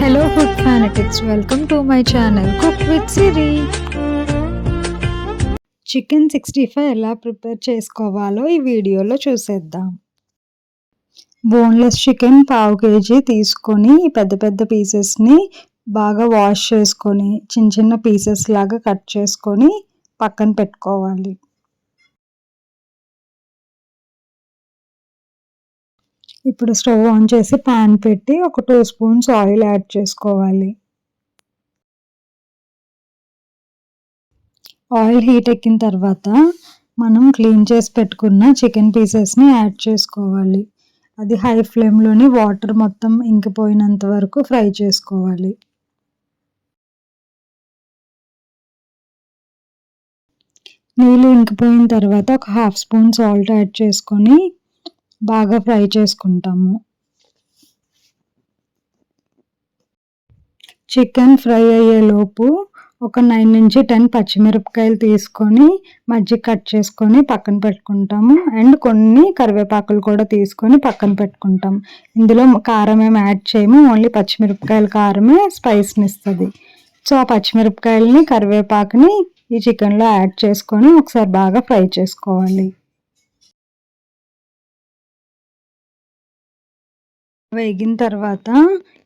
Hello food fanatics, welcome to my channel Cook with Siri. Chicken 65 ఎలా prepare చేసుకోవాలో ఈ వీడియోలో చూసేద్దాం. బోన్లెస్ చికెన్ పావు కేజీ తీసుకొని పెద్ద పెద్ద పీసెస్ని బాగా వాష్ చేసుకొని చిన్న చిన్న పీసెస్ లాగా కట్ చేసుకొని పక్కన పెట్టుకోవాలి. ఇప్పుడు స్టవ్ ఆన్ చేసి ప్యాన్ పెట్టి ఒక 2 స్పూన్స్ ఆయిల్ యాడ్ చేసుకోవాలి. ఆయిల్ హీట్ ఎక్కిన తర్వాత మనం క్లీన్ చేసి పెట్టుకున్న చికెన్ పీసెస్ని యాడ్ చేసుకోవాలి. అది హై ఫ్లేమ్లోని వాటర్ మొత్తం ఇంకిపోయినంత వరకు ఫ్రై చేసుకోవాలి. నీళ్ళు ఇంకిపోయిన తర్వాత ఒక 1/2 స్పూన్ సాల్ట్ యాడ్ చేసుకొని బాగా ఫ్రై చేసుకుంటాము. చికెన్ ఫ్రై అయ్యేలోపు ఒక 9 నుంచి 10 పచ్చిమిరపకాయలు తీసుకొని మధ్య కట్ చేసుకొని పక్కన పెట్టుకుంటాము. అండ్ కొన్ని కరివేపాకులు కూడా తీసుకొని పక్కన పెట్టుకుంటాం. ఇందులో కారం ఏమి యాడ్ చేయము, ఓన్లీ పచ్చిమిరపకాయల కారమే స్పైస్ని ఇస్తుంది. సో ఆ పచ్చిమిరపకాయలని కరివేపాకుని ఈ చికెన్లో యాడ్ చేసుకొని ఒకసారి బాగా ఫ్రై చేసుకోవాలి. వేగిన తర్వాత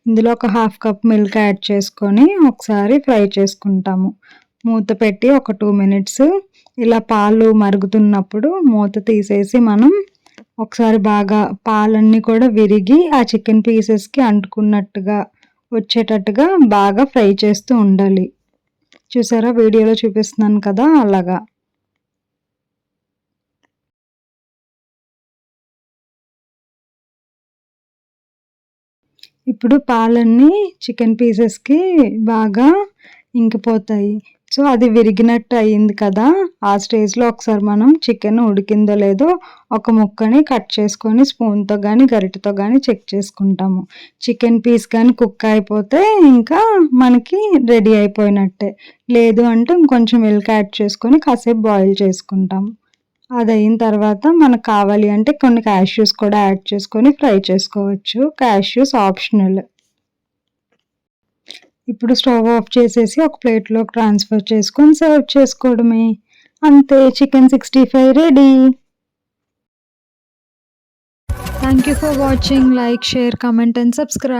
ఇందులో ఒక 1/2 కప్ మిల్క్ యాడ్ చేసుకొని ఒకసారి ఫ్రై చేసుకుంటాము. మూత పెట్టి ఒక 2 మినిట్స్ ఇలా పాలు మరుగుతున్నప్పుడు మూత తీసేసి మనం ఒకసారి బాగా పాలన్నీ కూడా విరిగి ఆ చికెన్ పీసెస్కి అంటుకున్నట్టుగా వచ్చేటట్టుగా బాగా ఫ్రై చేస్తూ ఉండాలి. చూసారా, వీడియోలో చూపిస్తున్నాను కదా, అలాగా. ఇప్పుడు పాలన్నీ చికెన్ పీసెస్కి బాగా ఇంకిపోతాయి. సో అది విరిగినట్టు అయ్యింది కదా, ఆ స్టేజ్లో ఒకసారి మనం చికెన్ ఉడికిందో లేదో ఒక ముక్కని కట్ చేసుకొని స్పూన్తో కానీ గరిటెతో కానీ చెక్ చేసుకుంటాము. చికెన్ పీస్ కానీ కుక్ అయిపోతే ఇంకా మనకి రెడీ అయిపోయినట్టే. లేదు అంటే ఇంకొంచెం మిల్క్ యాడ్ చేసుకొని కాసేపు బాయిల్ చేసుకుంటాం. అది అయిన తర్వాత మనకు కావాలి అంటే కొన్ని క్యాష్యూస్ కూడా యాడ్ చేసుకొని ఫ్రై చేసుకోవచ్చు. Cashews optional. ఇప్పుడు స్టవ్ ఆఫ్ చేసేసి ఒక ప్లేట్లోకి ట్రాన్స్ఫర్ చేసుకొని సర్వ్ చేసుకోవడమే. అంతే, chicken 65 ready. Thank you for watching. Like, share, comment and subscribe.